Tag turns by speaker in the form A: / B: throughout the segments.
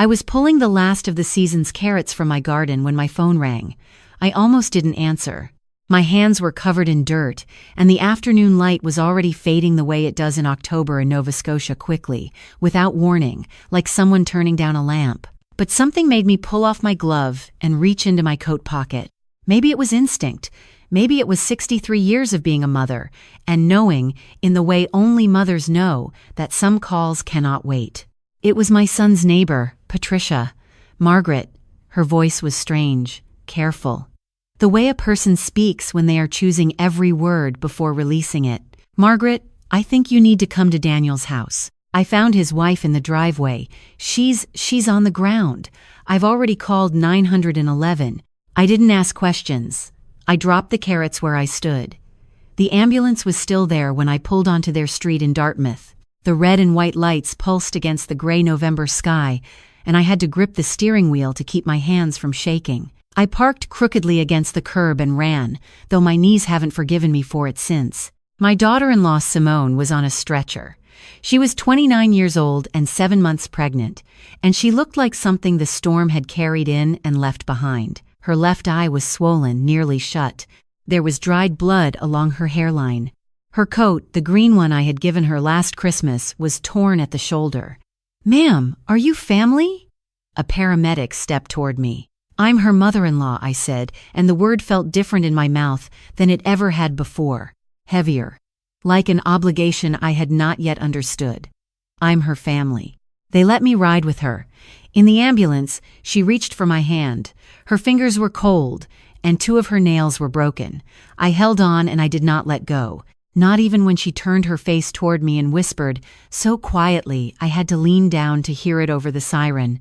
A: I was pulling the last of the season's carrots from my garden when my phone rang. I almost didn't answer. My hands were covered in dirt, and the afternoon light was already fading the way it does in October in Nova Scotia quickly, without warning, like someone turning down a lamp. But something made me pull off my glove and reach into my coat pocket. Maybe it was instinct. Maybe it was 63 years of being a mother, and knowing, in the way only mothers know, that some calls cannot wait. It was my son's neighbor, Patricia. Margaret. Her voice was strange, careful. The way a person speaks when they are choosing every word before releasing it. "Margaret, I think you need to come to Daniel's house. I found his wife in the driveway. She's on the ground. I've already called 911. I didn't ask questions. I dropped the carrots where I stood. The ambulance was still there when I pulled onto their street in Dartmouth. The red and white lights pulsed against the gray November sky, and I had to grip the steering wheel to keep my hands from shaking. I parked crookedly against the curb and ran, though my knees haven't forgiven me for it since. My daughter-in-law Simone was on a stretcher. She was 29 years old and 7 months pregnant, and she looked like something the storm had carried in and left behind. Her left eye was swollen, nearly shut. There was dried blood along her hairline. Her coat, the green one I had given her last Christmas, was torn at the shoulder. "Ma'am, are you family?" A paramedic stepped toward me. "I'm her mother-in-law," I said, and the word felt different in my mouth than it ever had before. Heavier. Like an obligation I had not yet understood. "I'm her family." They let me ride with her. In the ambulance, she reached for my hand. Her fingers were cold, and 2 of her nails were broken. I held on and I did not let go. Not even when she turned her face toward me and whispered, so quietly I had to lean down to hear it over the siren.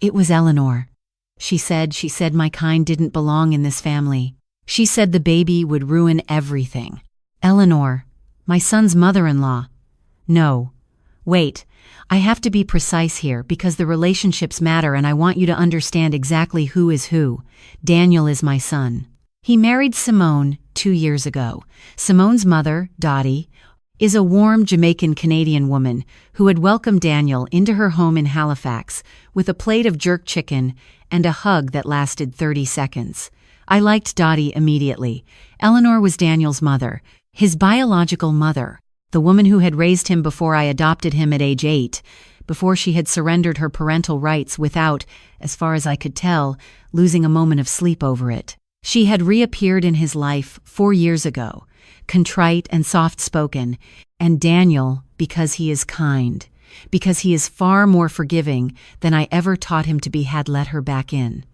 A: "It was Eleanor. She said my kind didn't belong in this family. She said the baby would ruin everything." "Eleanor, my son's mother-in-law." "No. Wait, I have to be precise here because the relationships matter and I want you to understand exactly who is who. Daniel is my son. He married Simone 2 years ago. Simone's mother, Dottie, is a warm Jamaican-Canadian woman who had welcomed Daniel into her home in Halifax with a plate of jerk chicken and a hug that lasted 30 seconds. I liked Dottie immediately. Eleanor was Daniel's mother, his biological mother, the woman who had raised him before I adopted him at age 8, before she had surrendered her parental rights without, as far as I could tell, losing a moment of sleep over it. She had reappeared in his life 4 years ago, contrite and soft-spoken, and Daniel, because he is kind, because he is far more forgiving than I ever taught him to be, had let her back in.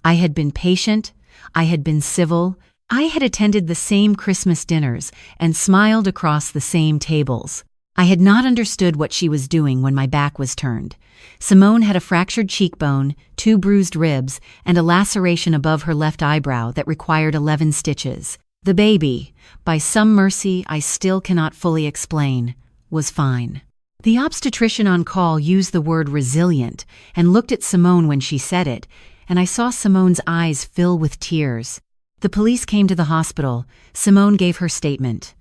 A: I had been patient, I had been civil, I had attended the same Christmas dinners and smiled across the same tables. I had not understood what she was doing when my back was turned. Simone had a fractured cheekbone, 2 bruised ribs, and a laceration above her left eyebrow that required 11 stitches. The baby, by some mercy I still cannot fully explain, was fine. The obstetrician on call used the word resilient and looked at Simone when she said it, and I saw Simone's eyes fill with tears. The police came to the hospital. Simone gave her statement.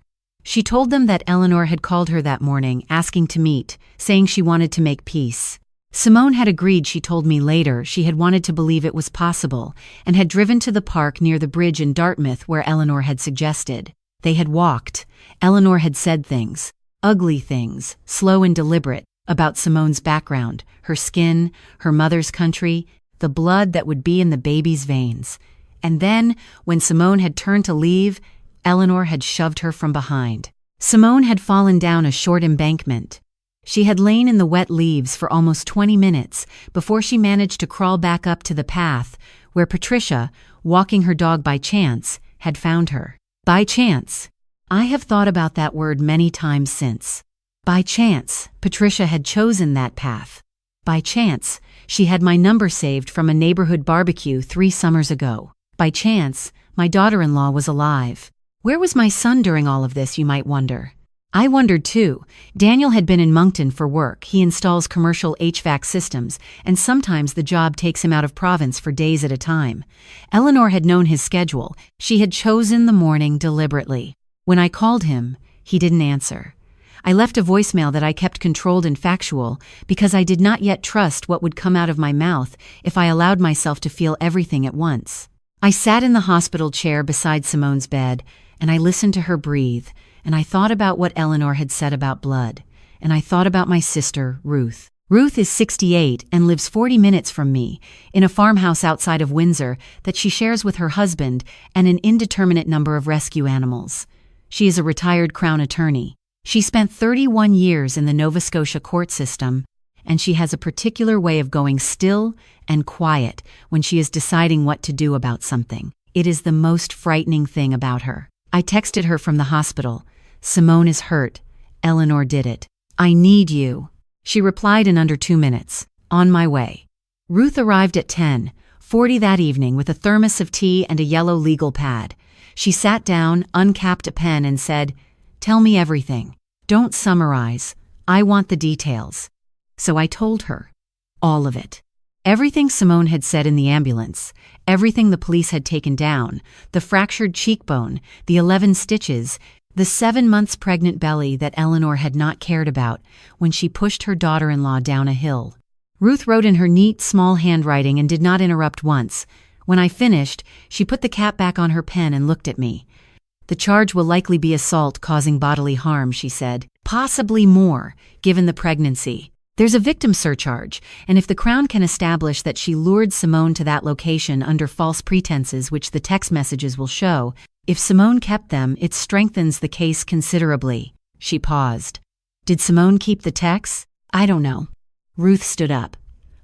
A: She told them that Eleanor had called her that morning, asking to meet, saying she wanted to make peace. Simone had agreed, she told me later. She had wanted to believe it was possible, and had driven to the park near the bridge in Dartmouth where Eleanor had suggested. They had walked. Eleanor had said things, ugly things, slow and deliberate, about Simone's background, her skin, her mother's country, the blood that would be in the baby's veins. And then, when Simone had turned to leave, Eleanor had shoved her from behind. Simone had fallen down a short embankment. She had lain in the wet leaves for almost 20 minutes before she managed to crawl back up to the path where Patricia, walking her dog by chance, had found her. By chance. I have thought about that word many times since. By chance, Patricia had chosen that path. By chance, she had my number saved from a neighborhood barbecue 3 summers ago. By chance, my daughter-in-law was alive. Where was my son during all of this, you might wonder? I wondered too. Daniel had been in Moncton for work. He installs commercial HVAC systems, and sometimes the job takes him out of province for days at a time. Eleanor had known his schedule. She had chosen the morning deliberately. When I called him, he didn't answer. I left a voicemail that I kept controlled and factual because I did not yet trust what would come out of my mouth if I allowed myself to feel everything at once. I sat in the hospital chair beside Simone's bed, and I listened to her breathe, and I thought about what Eleanor had said about blood, and I thought about my sister, Ruth. Ruth is 68 and lives 40 minutes from me, in a farmhouse outside of Windsor that she shares with her husband and an indeterminate number of rescue animals. She is a retired Crown attorney. She spent 31 years in the Nova Scotia court system, and she has a particular way of going still and quiet when she is deciding what to do about something. It is the most frightening thing about her. I texted her from the hospital. Simone is hurt. Eleanor did it. I need you. She replied in under 2 minutes. On my way. Ruth arrived at 10:40 that evening with a thermos of tea and a yellow legal pad. She sat down, uncapped a pen, and said, "Tell me everything. Don't summarize. I want the details." So I told her. All of it. Everything Simone had said in the ambulance, everything the police had taken down, the fractured cheekbone, the 11 stitches, the 7 months pregnant belly that Eleanor had not cared about when she pushed her daughter-in-law down a hill. Ruth wrote in her neat, small handwriting and did not interrupt once. When I finished, she put the cap back on her pen and looked at me. "The charge will likely be assault causing bodily harm," she said. "Possibly more, given the pregnancy. There's a victim surcharge, and if the Crown can establish that she lured Simone to that location under false pretenses, which the text messages will show, if Simone kept them, it strengthens the case considerably." She paused. "Did Simone keep the texts?" "I don't know." Ruth stood up.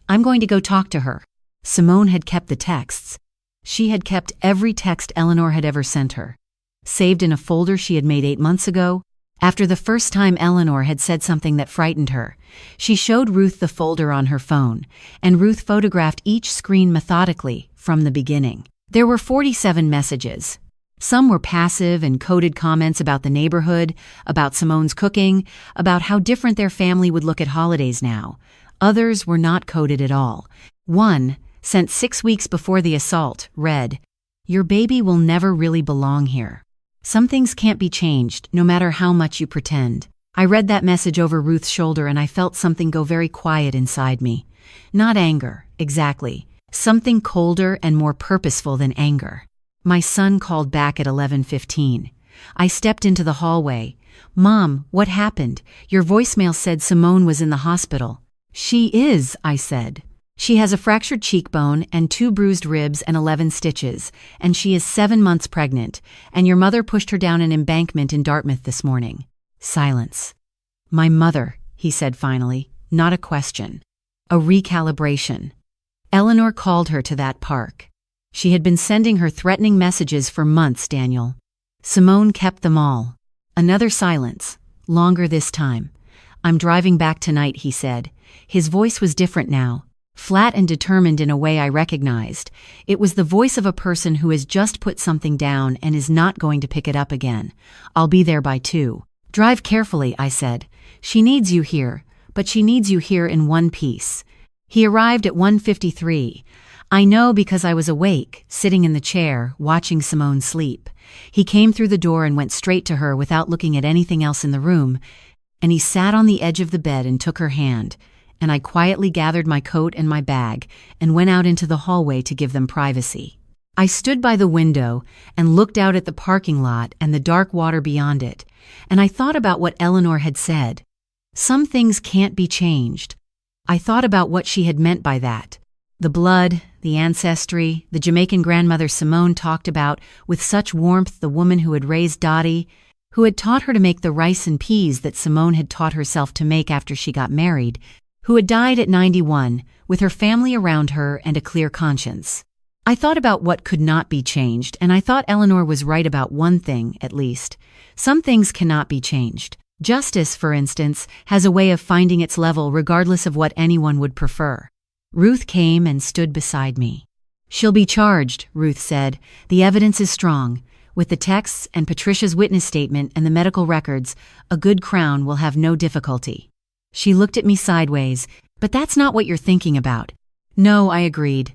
A: "I'm going to go talk to her." Simone had kept the texts. She had kept every text Eleanor had ever sent her, saved in a folder she had made 8 months ago. After the first time Eleanor had said something that frightened her, she showed Ruth the folder on her phone, and Ruth photographed each screen methodically from the beginning. There were 47 messages. Some were passive and coded comments about the neighborhood, about Simone's cooking, about how different their family would look at holidays now. Others were not coded at all. One, sent 6 weeks before the assault, read, "Your baby will never really belong here. Some things can't be changed, no matter how much you pretend." I read that message over Ruth's shoulder and I felt something go very quiet inside me. Not anger, exactly. Something colder and more purposeful than anger. My son called back at 11:15. I stepped into the hallway. "Mom, what happened? Your voicemail said Simone was in the hospital." "She is," I said. "She has a fractured cheekbone and 2 bruised ribs and 11 stitches, and she is 7 months pregnant, and your mother pushed her down an embankment in Dartmouth this morning." Silence. "My mother," he said finally, not a question. A recalibration. Eleanor called her to that park. She had been sending her threatening messages for months, Daniel. Simone kept them all. Another silence, longer this time. "I'm driving back tonight," he said. His voice was different now, flat and determined in a way I recognized. It was the voice of a person who has just put something down and is not going to pick it up again. "I'll be there by 2. "Drive carefully," I said. "She needs you here, but she needs you here in one piece." He arrived at 1:53. I know because I was awake, sitting in the chair, watching Simone sleep. He came through the door and went straight to her without looking at anything else in the room, and he sat on the edge of the bed and took her hand, and I quietly gathered my coat and my bag and went out into the hallway to give them privacy. I stood by the window and looked out at the parking lot and the dark water beyond it, and I thought about what Eleanor had said. Some things can't be changed. I thought about what she had meant by that. The blood, the ancestry, the Jamaican grandmother Simone talked about with such warmth, the woman who had raised Dottie, who had taught her to make the rice and peas that Simone had taught herself to make after she got married, who had died at 91, with her family around her and a clear conscience. I thought about what could not be changed, and I thought Eleanor was right about one thing, at least. Some things cannot be changed. Justice, for instance, has a way of finding its level regardless of what anyone would prefer. Ruth came and stood beside me. "She'll be charged," Ruth said. "The evidence is strong. With the texts and Patricia's witness statement and the medical records, a good Crown will have no difficulty." She looked at me sideways. "But that's not what you're thinking about." "No," I agreed.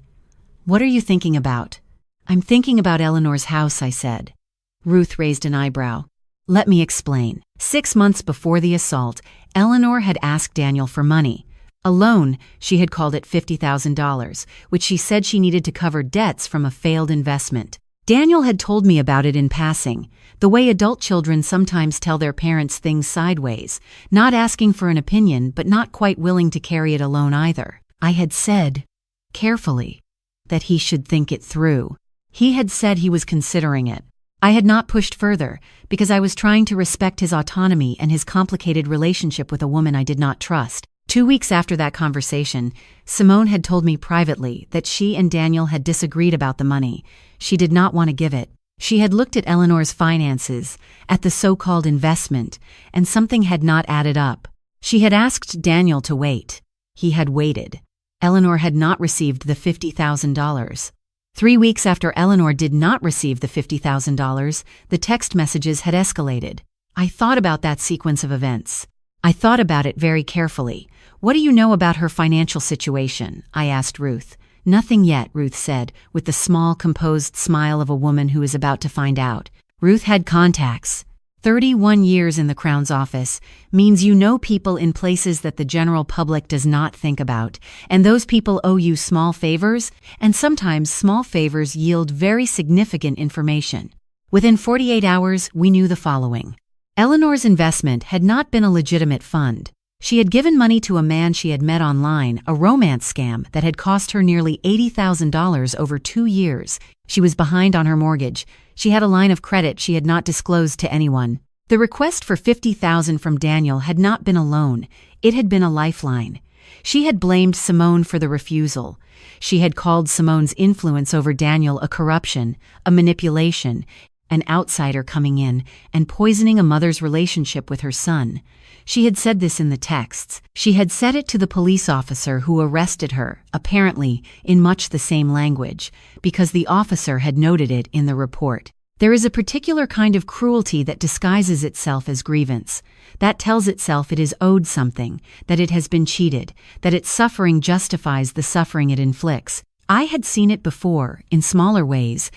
A: "What are you thinking about?" "I'm thinking about Eleanor's house," I said. Ruth raised an eyebrow. "Let me explain. 6 months before the assault, Eleanor had asked Daniel for money. A loan, she had called it $50,000, which she said she needed to cover debts from a failed investment. Daniel had told me about it in passing, the way adult children sometimes tell their parents things sideways, not asking for an opinion but not quite willing to carry it alone either. I had said, carefully, that he should think it through. He had said he was considering it. I had not pushed further, because I was trying to respect his autonomy and his complicated relationship with a woman I did not trust. 2 weeks after that conversation, Simone had told me privately that she and Daniel had disagreed about the money. She did not want to give it. She had looked at Eleanor's finances, at the so-called investment, and something had not added up. She had asked Daniel to wait. He had waited. Eleanor had not received the $50,000. 3 weeks after Eleanor did not receive the $50,000, the text messages had escalated. I thought about that sequence of events. I thought about it very carefully. What do you know about her financial situation? I asked Ruth. Nothing yet, Ruth said, with the small, composed smile of a woman who is about to find out. Ruth had contacts. 31 years in the Crown's office means you know people in places that the general public does not think about, and those people owe you small favors, and sometimes small favors yield very significant information. Within 48 hours, we knew the following. Eleanor's investment had not been a legitimate fund. She had given money to a man she had met online, a romance scam that had cost her nearly $80,000 over 2 years. She was behind on her mortgage. She had a line of credit she had not disclosed to anyone. The request for $50,000 from Daniel had not been a loan. It had been a lifeline. She had blamed Simone for the refusal. She had called Simone's influence over Daniel a corruption, a manipulation, an outsider coming in and poisoning a mother's relationship with her son. She had said this in the texts. She had said it to the police officer who arrested her, apparently in much the same language, because the officer had noted it in the report. There is a particular kind of cruelty that disguises itself as grievance, that tells itself it is owed something, that it has been cheated, that its suffering justifies the suffering it inflicts. I had seen it before, in smaller ways,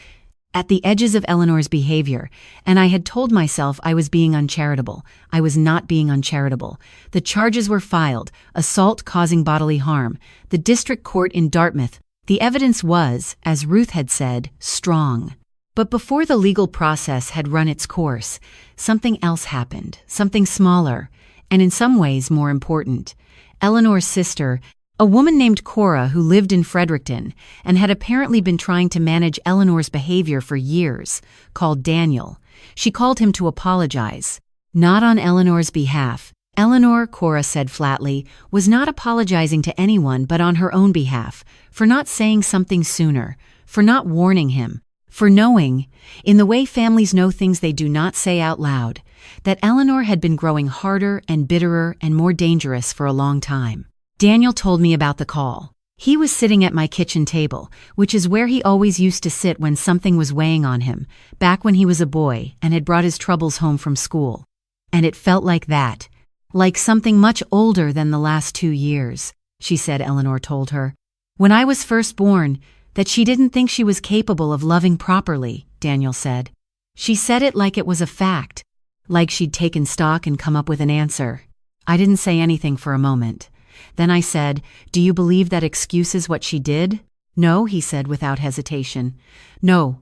A: at the edges of Eleanor's behavior, and I had told myself I was being uncharitable. I was not being uncharitable. The charges were filed, assault causing bodily harm. The district court in Dartmouth. The evidence was, as Ruth had said, strong. But before the legal process had run its course, something else happened, something smaller, and in some ways more important. Eleanor's sister, a woman named Cora who lived in Fredericton and had apparently been trying to manage Eleanor's behavior for years, called Daniel. She called him to apologize. Not on Eleanor's behalf. Eleanor, Cora said flatly, was not apologizing to anyone but on her own behalf, for not saying something sooner, for not warning him, for knowing, in the way families know things they do not say out loud, that Eleanor had been growing harder and bitterer and more dangerous for a long time. Daniel told me about the call. He was sitting at my kitchen table, which is where he always used to sit when something was weighing on him, back when he was a boy and had brought his troubles home from school. And it felt like that, like something much older than the last 2 years, she said Eleanor told her. When I was first born, that she didn't think she was capable of loving properly, Daniel said. She said it like it was a fact, like she'd taken stock and come up with an answer. I didn't say anything for a moment. Then I said, "Do you believe that excuses what she did?" "No," he said without hesitation. "No.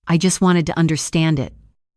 A: I just wanted to understand it."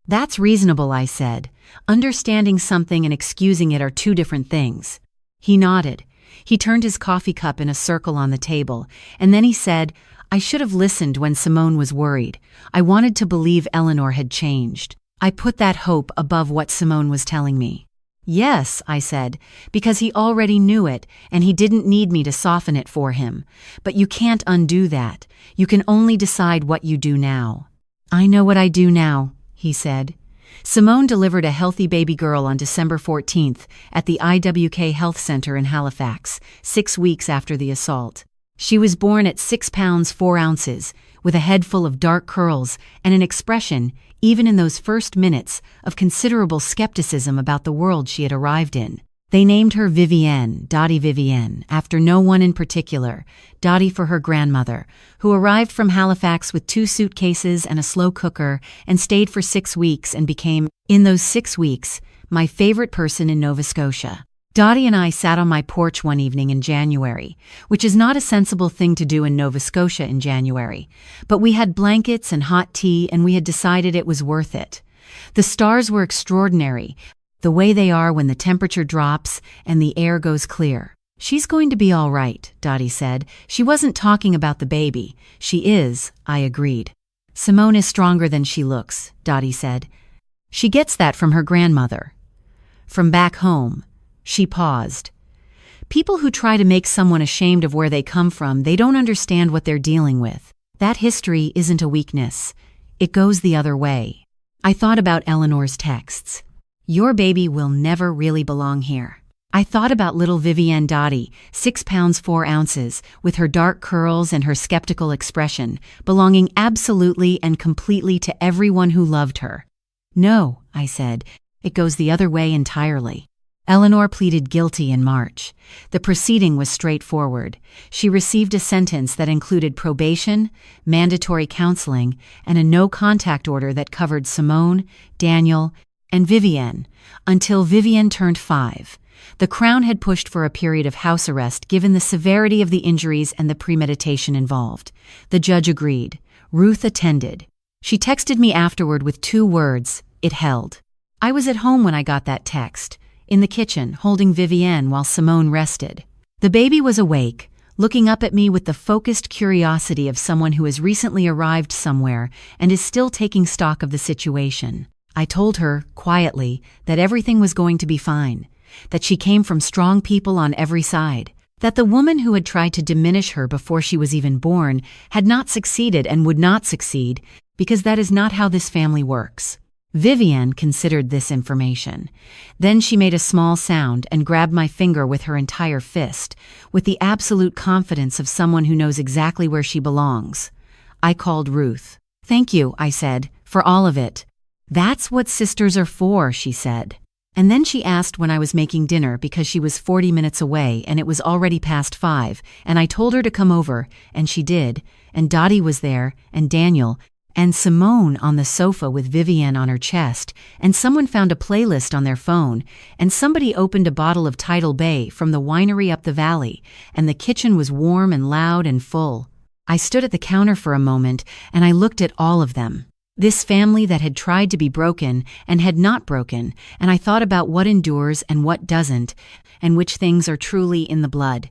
A: "That's reasonable," I said. "Understanding something and excusing it are two different things." He nodded. He turned his coffee cup in a circle on the table, and then he said, "I should have listened when Simone was worried. I wanted to believe Eleanor had changed. I put that hope above what Simone was telling me." "Yes," I said, because he already knew it, and he didn't need me to soften it for him. "But you can't undo that. You can only decide what you do now." "I know what I do now," he said. Simone delivered a healthy baby girl on December 14th at the IWK Health Center in Halifax, 6 weeks after the assault. She was born at 6 pounds 4 ounces, with a head full of dark curls and an expression, even in those first minutes, of considerable skepticism about the world she had arrived in. They named her Vivienne, Dottie Vivienne, after no one in particular, Dottie for her grandmother, who arrived from Halifax with 2 suitcases and a slow cooker and stayed for 6 weeks and became, in those 6 weeks, my favorite person in Nova Scotia. Dottie and I sat on my porch one evening in January, which is not a sensible thing to do in Nova Scotia in January, but we had blankets and hot tea and we had decided it was worth it. The stars were extraordinary, the way they are when the temperature drops and the air goes clear. "She's going to be all right," Dottie said. She wasn't talking about the baby. "She is," I agreed. "Simone is stronger than she looks," Dottie said. "She gets that from her grandmother. From back home." She paused. "People who try to make someone ashamed of where they come from, they don't understand what they're dealing with. That history isn't a weakness. It goes the other way." I thought about Eleanor's texts. "Your baby will never really belong here." I thought about little Vivienne Dottie, 6 pounds 4 ounces, with her dark curls and her skeptical expression, belonging absolutely and completely to everyone who loved her. "No," I said, "it goes the other way entirely." Eleanor pleaded guilty in March. The proceeding was straightforward. She received a sentence that included probation, mandatory counseling, and a no-contact order that covered Simone, Daniel, and Vivienne, until Vivienne turned 5. The Crown had pushed for a period of house arrest given the severity of the injuries and the premeditation involved. The judge agreed. Ruth attended. She texted me afterward with 2 words: "It held." I was at home when I got that text, in the kitchen, holding Vivienne while Simone rested. The baby was awake, looking up at me with the focused curiosity of someone who has recently arrived somewhere and is still taking stock of the situation. I told her, quietly, that everything was going to be fine, that she came from strong people on every side, that the woman who had tried to diminish her before she was even born had not succeeded and would not succeed, because that is not how this family works. Vivienne considered this information. Then she made a small sound and grabbed my finger with her entire fist, with the absolute confidence of someone who knows exactly where she belongs. I called Ruth. "Thank you," I said, "for all of it." "That's what sisters are for," she said. And then she asked when I was making dinner because she was 40 minutes away and it was already past 5, and I told her to come over, and she did, and Dottie was there, and Daniel, and Simone on the sofa with Vivienne on her chest, and someone found a playlist on their phone, and somebody opened a bottle of Tidal Bay from the winery up the valley, and the kitchen was warm and loud and full. I stood at the counter for a moment, and I looked at all of them. This family that had tried to be broken and had not broken, and I thought about what endures and what doesn't, and which things are truly in the blood.